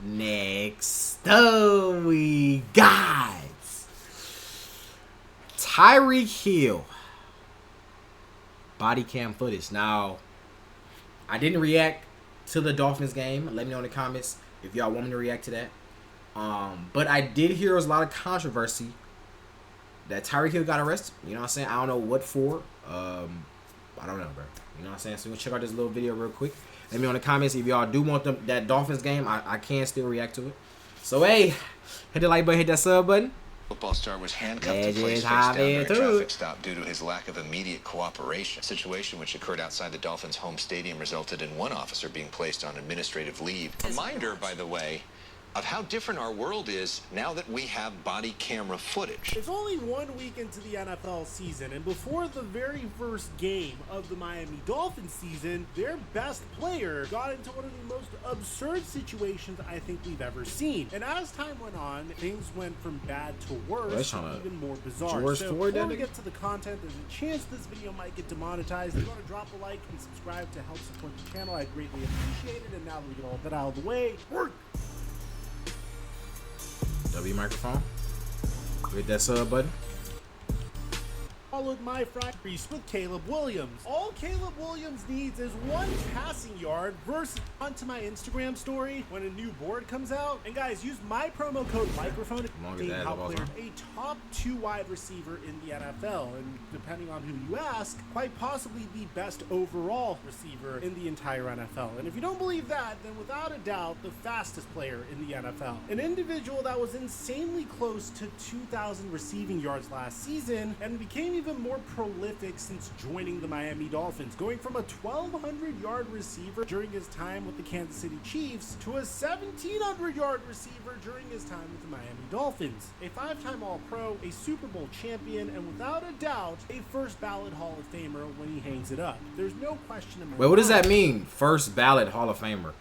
Next up, we got Tyreek Hill body cam footage. Now, I didn't react to the Dolphins game. Let me know in the comments if y'all want me to react to that. But I did hear there was a lot of controversy that Tyreek Hill got arrested. You know what I'm saying? I don't know what for. I don't know, bro. You know what I'm saying? So we'll check out this little video real quick. Let me know in the comments if y'all do want that Dolphins game. I can still react to it. So, hey, hit the like button, hit that sub button. Football star was handcuffed and placed face down during a traffic stop due to his lack of immediate cooperation. A situation which occurred outside the Dolphins' home stadium resulted in one officer being placed on administrative leave. Reminder, by the way, of how different our world is now that we have body camera footage. It's only 1 week into the NFL season, and before the very first game of the Miami Dolphins season, their best player got into one of the most absurd situations I think we've ever seen. And as time went on, things went from bad to worse, even more bizarre. So before we get to the content, there's a chance this video might get demonetized. If you want to drop a like and subscribe to help support the channel, I'd greatly appreciate it. And now that we get all that out of the way, W microphone. Hit that sub button. Followed my increase with Caleb Williams. All Caleb Williams needs is one passing yard versus onto my Instagram story when a new board comes out. And guys, use my promo code microphone to help player a top 2 wide receiver in the NFL, and depending on who you ask, quite possibly the best overall receiver in the entire NFL. And if you don't believe that, then without a doubt, the fastest player in the NFL. An individual that was insanely close to 2,000 receiving yards last season and became even more prolific since joining the Miami Dolphins, going from a 1,200-yard receiver during his time with the Kansas City Chiefs to a 1,700-yard receiver during his time with the Miami Dolphins. A 5-time All-Pro, a Super Bowl champion, and without a doubt, a first ballot Hall of Famer when he hangs it up. There's no question in my mind. Wait, what does that mean? First ballot Hall of Famer.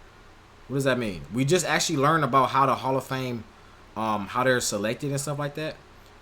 What does that mean? We just actually learned about how the Hall of Fame, how they're selected and stuff like that.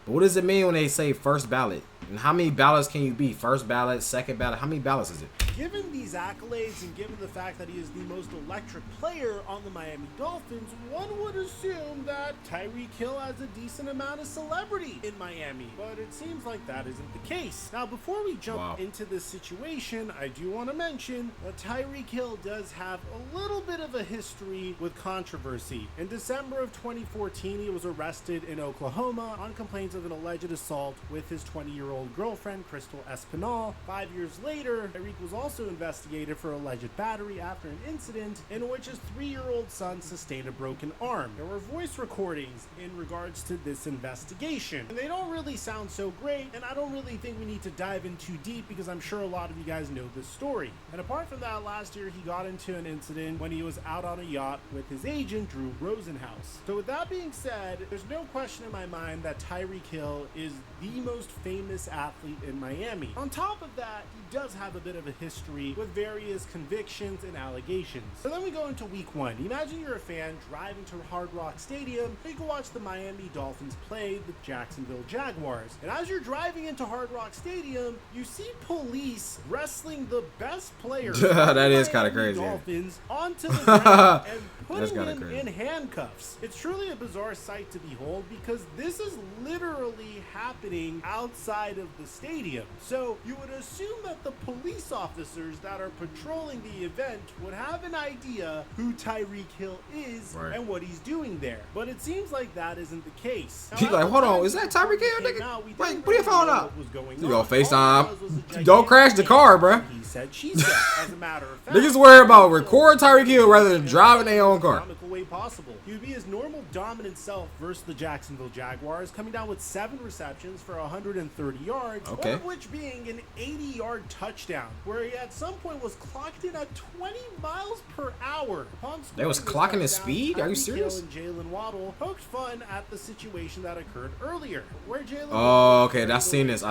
But what does it mean when they say first ballot? And how many ballots can you be? First ballot, second ballot? How many ballots is it? Given these accolades and given the fact that he is the most electric player on the Miami Dolphins, one would assume that Tyreek Hill has a decent amount of celebrity in Miami. But it seems like that isn't the case. Now, before we jump into this situation, I do want to mention that Tyreek Hill does have a little bit of a history with controversy. In December of 2014, he was arrested in Oklahoma on complaints of an alleged assault with his 20-year-old girlfriend, Crystal Espinal. 5 years later, Tyreek was also investigated for alleged battery after an incident in which his 3-year-old son sustained a broken arm. There were voice recordings in regards to this investigation, and they don't really sound so great, and I don't really think we need to dive in too deep because I'm sure a lot of you guys know this story. And apart from that, last year he got into an incident when he was out on a yacht with his agent, Drew Rosenhaus. So with that being said, there's no question in my mind that Tyreek Hill is the most famous athlete in Miami. On top of that, he does have a bit of a history with various convictions and allegations. So then we go into week 1. Imagine you're a fan driving to Hard Rock Stadium so you can watch the Miami Dolphins play the Jacksonville Jaguars. And as you're driving into Hard Rock Stadium, you see police wrestling the best player that is kind of crazy. Dolphins onto the ground and putting him in handcuffs. It's truly a bizarre sight to behold because this is literally happening outside of the stadium. So you would assume that the police officers that are patrolling the event would have an idea who Tyreek Hill is and what he's doing there. But it seems like that isn't the case. He's like, hold on, is that Tyreek Hill, nigga? Wait, put your phone up. You go FaceTime. Don't crash the car, bro. He said, she said. As a matter of fact, niggas worry about record Tyreek Hill rather than driving their own car. Way possible. He would be his normal dominant self versus the Jacksonville Jaguars, coming down with 7 receptions for 130 yards, one of which being an 80-yard touchdown, where he at some point was clocked in at 20 miles per hour. They was clocking his speed? Are you serious? And Jalen Waddle poked fun at the situation that occurred earlier, where Jalen I've seen this.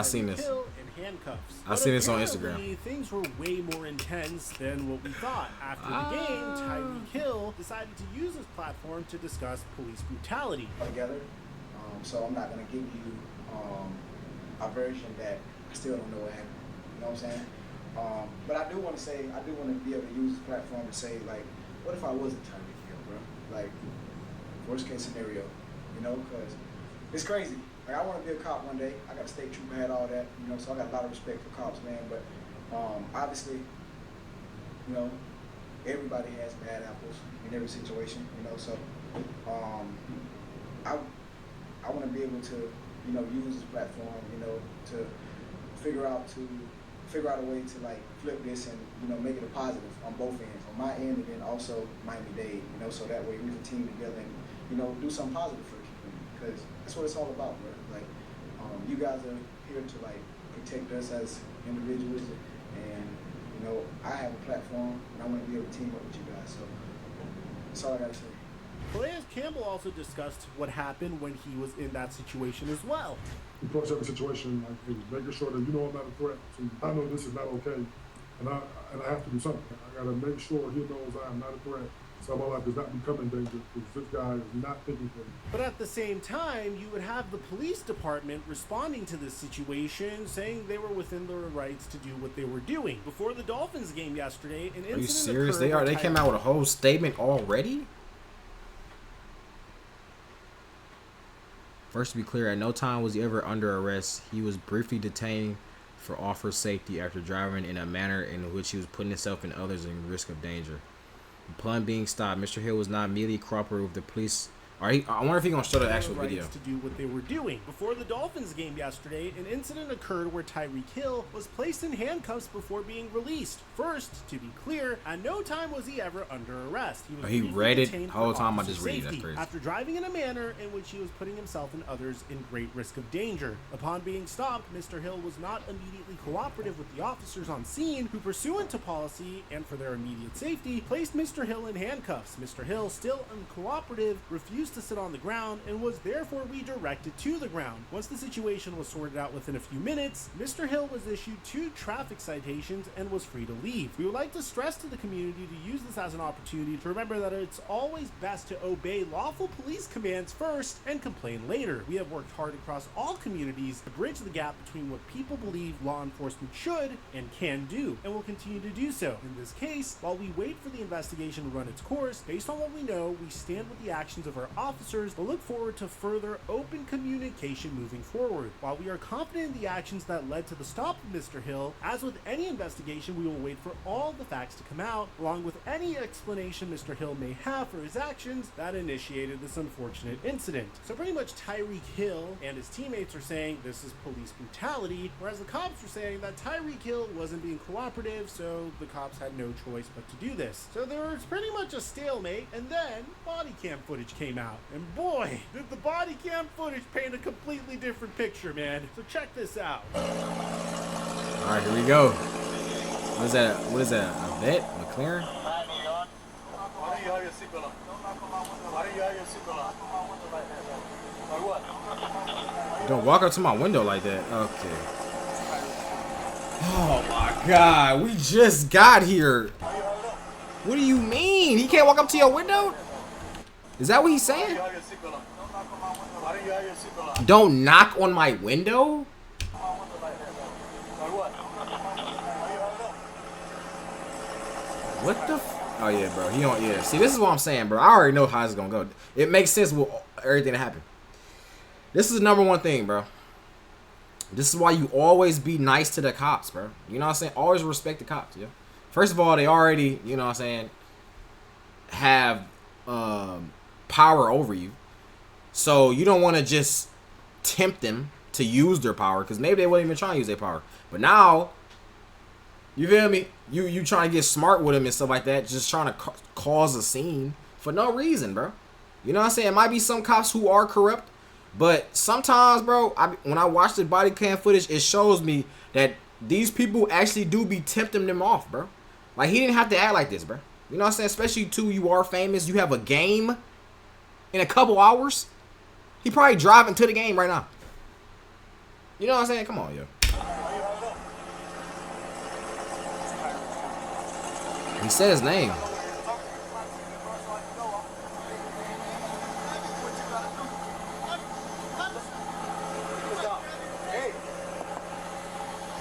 Handcuffs. I've seen this on Instagram. Things were way more intense than what we thought. After the game, Tyreek Hill decided to use his platform to discuss police brutality. Together, so I'm not going to give you a version that I still don't know what happened. You know what I'm saying? But I do want to say, I do want to be able to use this platform to say, like, what if I wasn't Tyreek Hill, bro? Like, worst case scenario, you know, because it's crazy. Like, I want to be a cop one day. I got a state trooper, had all that, you know, so I got a lot of respect for cops, man. But obviously, you know, everybody has bad apples in every situation, you know. So I want to be able to, you know, use this platform, you know, to figure out a way to like flip this and, you know, make it a positive on both ends, on my end and then also Miami-Dade, you know, so that way we can team together and, you know, do something positive for the community, because that's what it's all about, bro. Like, you guys are here to like protect us as individuals, and you know, I have a platform and I want to be able to team up with you guys. So that's all I gotta say. Calais Campbell also discussed what happened when he was in that situation as well. We approach every situation like this, making sure that you know I'm not a threat. So I know this is not okay, and I have to do something. I gotta make sure he knows I am not a threat. So my life does not become in danger because this guy is not thinking for me. But at the same time, you would have the police department responding to this situation, saying they were within their rights to do what they were doing. Before the Dolphins game yesterday, an incident. Are you serious? Occurred. They came out with a whole statement already? First, to be clear, at no time was he ever under arrest. He was briefly detained for officer safety after driving in a manner in which he was putting himself and others in risk of danger. Upon being stopped, Mr. Hill was not immediately cooperative with the police. I wonder if he's going to show the actual video. To do what they were doing. Before the Dolphins game yesterday, an incident occurred where Tyreek Hill was placed in handcuffs before being released. First, to be clear, at no time was he ever under arrest. He read it the whole time. I just read it. That's crazy. After driving in a manner in which he was putting himself and others in great risk of danger. Upon being stopped, Mr. Hill was not immediately cooperative with the officers on scene, who, pursuant to policy and for their immediate safety, placed Mr. Hill in handcuffs. Mr. Hill, still uncooperative, refused to sit on the ground and was therefore redirected to the ground. Once the situation was sorted out within a few minutes, Mr. Hill was issued 2 traffic citations and was free to leave. We would like to stress to the community to use this as an opportunity to remember that it's always best to obey lawful police commands first and complain later. We have worked hard across all communities to bridge the gap between what people believe law enforcement should and can do, and will continue to do so. In this case, while we wait for the investigation to run its course, based on what we know, we stand with the actions of our officers, but look forward to further open communication moving forward. While we are confident in the actions that led to the stop of Mr. Hill, as with any investigation, we will wait for all the facts to come out, along with any explanation Mr. Hill may have for his actions that initiated this unfortunate incident. So pretty much Tyreek Hill and his teammates are saying this is police brutality, whereas the cops are saying that Tyreek Hill wasn't being cooperative, so the cops had no choice but to do this. So there was pretty much a stalemate, and then body cam footage came out. And boy, did the body cam footage paint a completely different picture, man. So check this out. All right, here we go. What is that? What is that? A vet? McLaren? Why do you have your seatbelt on? Why do you have your seatbelt on? Or what? Don't walk up to my window like that. Okay. Oh my God, we just got here. What do you mean? He can't walk up to your window? Is that what he's saying? Don't knock on my window? What the oh yeah, bro. He don't yeah. See, this is what I'm saying, bro. I already know how it's gonna go. It makes sense with everything that happened. This is the #1 thing, bro. This is why you always be nice to the cops, bro. You know what I'm saying? Always respect the cops, yeah. First of all, they already, you know what I'm saying, have power over you. So you don't want to just tempt them to use their power, because maybe they wouldn't even try to use their power. But now, you feel me? You trying to get smart with them and stuff like that, just trying to cause a scene for no reason, bro. You know what I'm saying? It might be some cops who are corrupt, but sometimes, bro, when I watch the body cam footage, it shows me that these people actually do be tempting them off, bro. Like, he didn't have to act like this, bro. You know what I'm saying? Especially, too, you are famous. You have a game in a couple hours. He probably driving to the game right now. You know what I'm saying? Come on, yo. He said his name.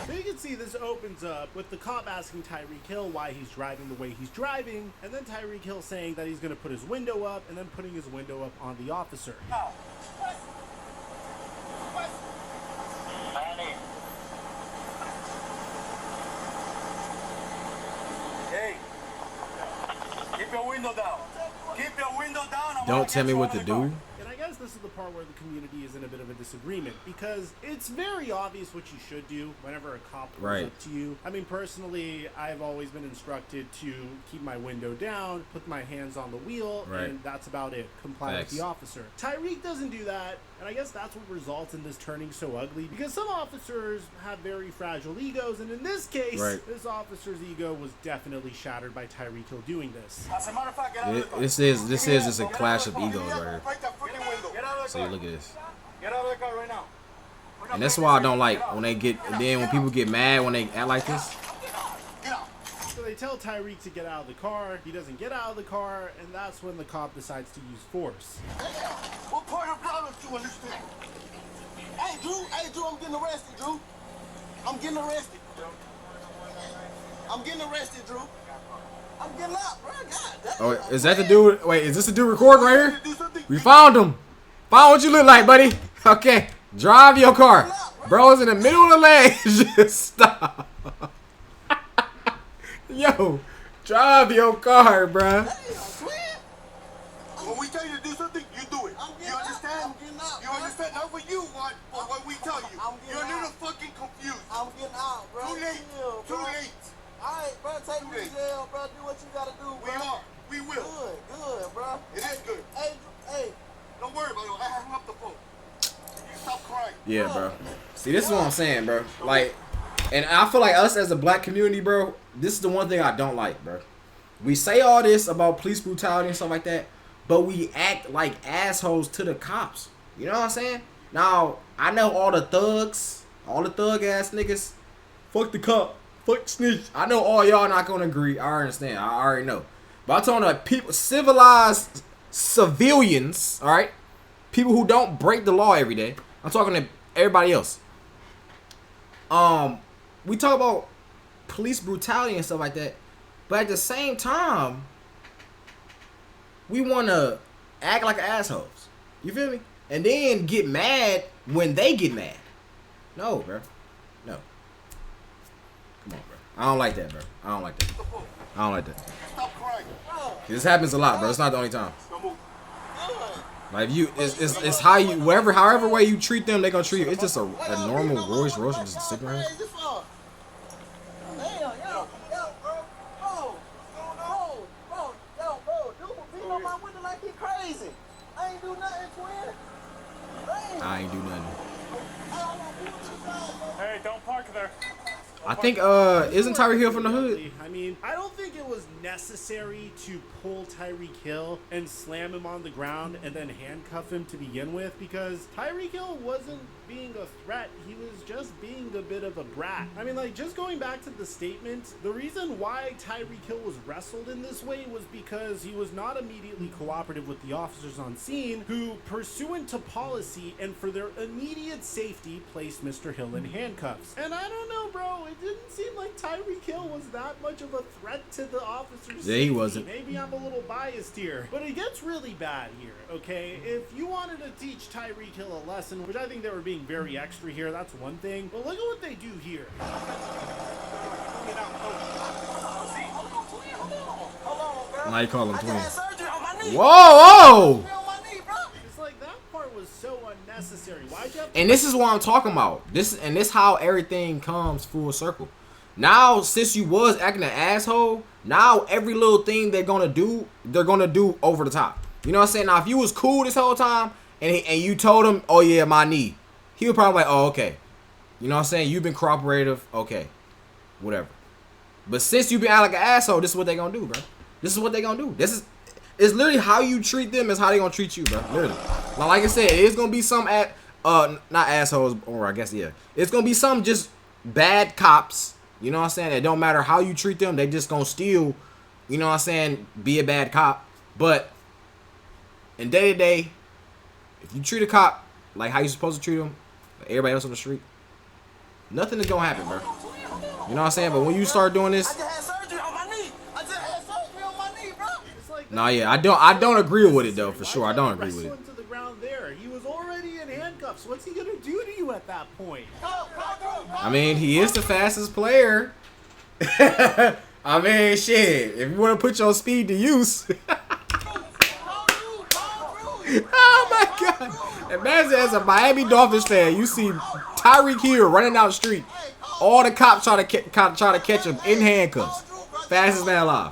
So you can see this opens up with the cop asking Tyreek Hill why he's driving the way he's driving, and then Tyreek Hill saying that he's going to put his window up, and then putting his window up on the officer. Hey, keep your window down. Keep your window down. Don't tell me what to do. And I guess this is the part where the community is in a bit of a disagreement, because it's very obvious what you should do whenever a cop comes up to you. I mean, personally, I've always been instructed to keep my window down, put my hands on the wheel, and that's about it. Comply with the officer. Tyreek doesn't do that, and I guess that's what results in this turning so ugly, because some officers have very fragile egos, and in this case, this officer's ego was definitely shattered by Tyreek Hill doing this. As a matter of fact, get out of the car. This is just a clash of egos right here. Break that freaking window. Get out of the So car. look at this. Get out of the car right now. And that's why I don't like when they get, then when people get mad when they act like this. So they tell Tyreek to get out of the car. He doesn't get out of the car, and that's when the cop decides to use force. What part of violence do you understand? Hey, Drew, I'm getting arrested, Drew. I'm getting arrested. I'm getting arrested, Drew. I'm getting out, bro. God, Oh, is that the dude? Wait, is this the dude recording right here? We found him. Found what you look like, buddy. Okay, drive your car. Bro's in the middle of the lane. Just stop. Yo, drive your car, bruh. When we tell you to do something, you do it. You understand? You understand? Not what you want, but what we tell you. You're a little fucking confused. I'm getting out, bro. Too late. Chill, bro. Too late. Alright, bro, take me to jail, bro. Do what you gotta do, bro. We are. We will. Good, bro. It is good. Hey. Don't worry about it. I hung up the phone. You stop crying. Yeah, bro. See, this is what I'm saying, bro. Like, and I feel like us as a black community, bro, this is the one thing I don't like, bro. We say all this about police brutality and stuff like that, but we act like assholes to the cops. You know what I'm saying? Now, I know all the thugs, all the thug ass niggas, fuck the cop, fuck the snitch. I know all y'all not gonna agree. I understand. I already know. But I'm talking about people, civilized civilians, all right? People who don't break the law every day. I'm talking to everybody else. We talk about police brutality and stuff like that, but at the same time, we want to act like assholes. You feel me? And then get mad when they get mad. No, bro. No. Come on, bro. I don't like that, bro. I don't like that. I don't like that. Stop crying. This happens a lot, bro. It's not the only time. Like it's how you however way you treat them, they gonna treat you. It's just a normal Rolls Royce just sitting around. I ain't do nothing. Hey, don't park there. I think isn't Tyreek Hill from the hood? I mean, I don't think it was necessary to pull Tyreek Hill and slam him on the ground and then handcuff him to begin with, because Tyreek Hill wasn't being a threat. He was just being a bit of a brat. I mean, like, just going back to the statement, the reason why Tyreek Hill was wrestled in this way was because he was not immediately cooperative with the officers on scene, who, pursuant to policy and for their immediate safety, placed Mr. Hill in handcuffs. And I don't know, bro, it didn't seem like Tyreek Hill was that much of a threat to the officers. Yeah, he wasn't. Maybe I'm a little biased here, but it gets really bad here, okay? If you wanted to teach Tyreek Hill a lesson, which I think they were being very extra here, that's one thing, but look at what they do here. Now you call him twin. Whoa! It's like that part was so unnecessary. Why'd you have to— And this is what I'm talking about. This how everything comes full circle. Now, since you was acting an asshole, now every little thing they're gonna do over the top. You know what I'm saying? Now, if you was cool this whole time and you told him, "Oh yeah, my knee," he would probably like, "Oh, okay." You know what I'm saying? You've been cooperative, okay, whatever. But since you been out like an asshole, this is what they gonna do, bro. This is what they gonna do. It's literally how you treat them is how they gonna treat you, bro. Literally. Now, like I said, it's gonna be some not assholes, or I guess yeah, it's gonna be some just bad cops. You know what I'm saying? It don't matter how you treat them, they just gonna steal. You know what I'm saying? Be a bad cop. But in day to day, if you treat a cop like how you supposed to treat them, like everybody else on the street, nothing is gonna happen, bro. You know what I'm saying? But when you start doing this, I just had surgery on my knee. I just had surgery on my knee, bro. It's like, nah, yeah, I don't agree with it though, for sure. I don't agree with it. Wrestle him to the ground there. He was already in handcuffs. What's he gonna do to you at that point? I mean, he is the fastest player. I mean, shit. If you want to put your speed to use. Oh my God! Imagine as a Miami Dolphins fan, you see Tyreek Hill running down the street. All the cops try to catch him in handcuffs. Fastest man alive.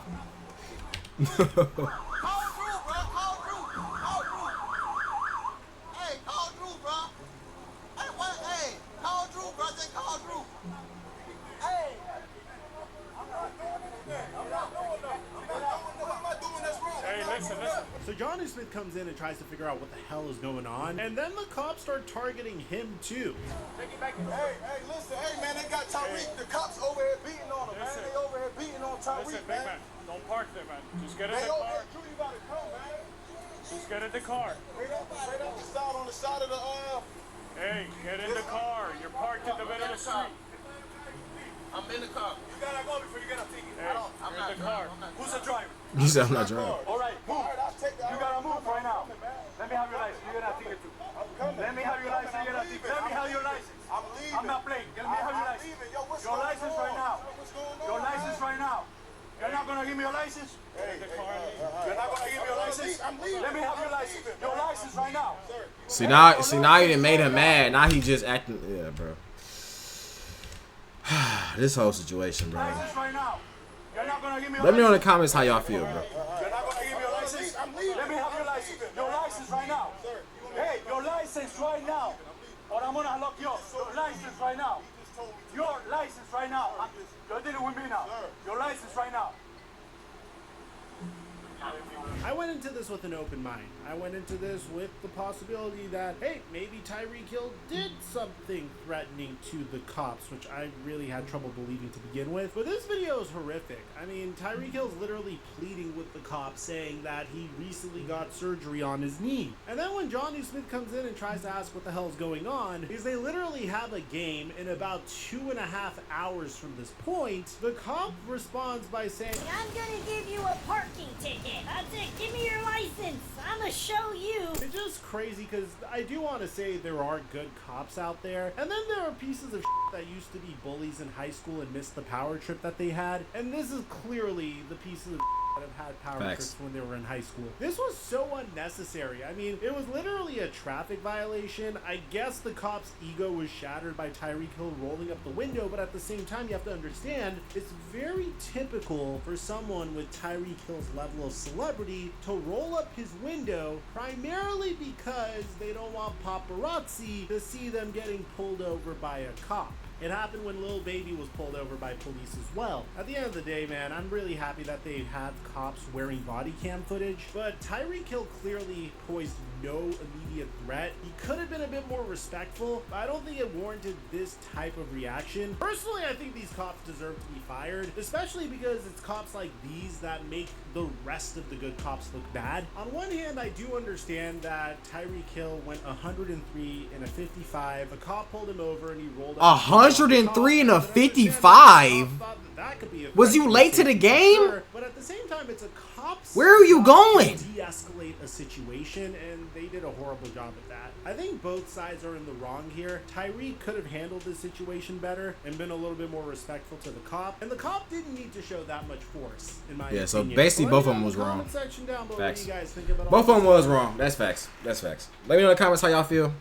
So Johnny Smith comes in and tries to figure out what the hell is going on, and then the cops start targeting him too. Hey, listen, man, they got Tyreek. The cops over here beating on him, man. They over here beating on Tyreek, man. Don't park there, man. Just get in They the over car. here, Drew, you gotta come, man. Just get in the car. Right up the side, on the side of the, Hey, get in the car. You're parked in the middle of the street. I'm in the car. You gotta go before you get a ticket. Hey, I'm you're not in the car. Who's the driver? You said I'm not driving. All right, move. You gotta move right now. Let me have your license. You get a ticket too. Let me have your license. You get a ticket. Let me have your license. I'm leaving. I'm not playing. Let me have your license. Your license right now. Your license right now. You're not gonna give me your license? You're not gonna give me your license? I'm leaving. Let me have your license. Your license right now. See now you done made him mad. Now he just acting. Yeah, bro. This whole situation, bro. License right now. You're not gonna give me your Let me know in the license? comments how y'all feel, bro. You're not gonna give me your license? I'm leaving. Let me have your license. Your license right now. Hey, your license right now. Or I'm gonna lock you up. Your license right now. Your license right now. You're dealing with me now. Your license right now. I went into this with an open mind. I went into this with the possibility that, hey, maybe Tyreek Hill did something threatening to the cops, which I really had trouble believing to begin with. But this video is horrific. I mean, Tyreek Hill's literally pleading with the cops, saying that he recently got surgery on his knee. And then when Johnny Smith comes in and tries to ask what the hell's going on, is they literally have a game in about 2.5 hours from this point. The cop responds by saying, I'm gonna give you a parking ticket. That's it. Give me your license. I'm gonna show you. It's just crazy because I do want to say there are good cops out there. And then there are pieces of that used to be bullies in high school and missed the power trip that they had. And this is clearly the pieces of that have had power trips when they were in high school. This was so unnecessary. I mean, it was literally a traffic violation. I guess the cop's ego was shattered by Tyreek Hill rolling up the window, but at the same time, you have to understand it's very typical for someone with Tyreek Hill's level of celebrity to roll up his window primarily because they don't want paparazzi to see them getting pulled over by a cop. It happened when Lil Baby was pulled over by police as well. At the end of the day, man, I'm really happy that they have cops wearing body cam footage, but Tyreek Hill clearly posed no immediate threat. He could have been a bit more respectful, but I don't think it warranted this type of reaction. Personally, I think these cops deserve to be fired, especially because it's cops like these that make the rest of the good cops look bad. On one hand, I do understand that Tyreek Hill went 103 in a 55. A cop pulled him over and he rolled up 103 and a 55? Was you late to the game? But at the same time, it's a cop's Where are you going? De-escalate a situation, and they did a horrible job at that. I think both sides are in the wrong here. Tyreek could have handled this situation better and been a little bit more respectful to the cop, and the cop didn't need to show that much force, in my opinion. So basically both of them was wrong. Section down below Facts. what you guys think about Both of them was wrong. That's facts. That's facts. Let me know in the comments how y'all feel.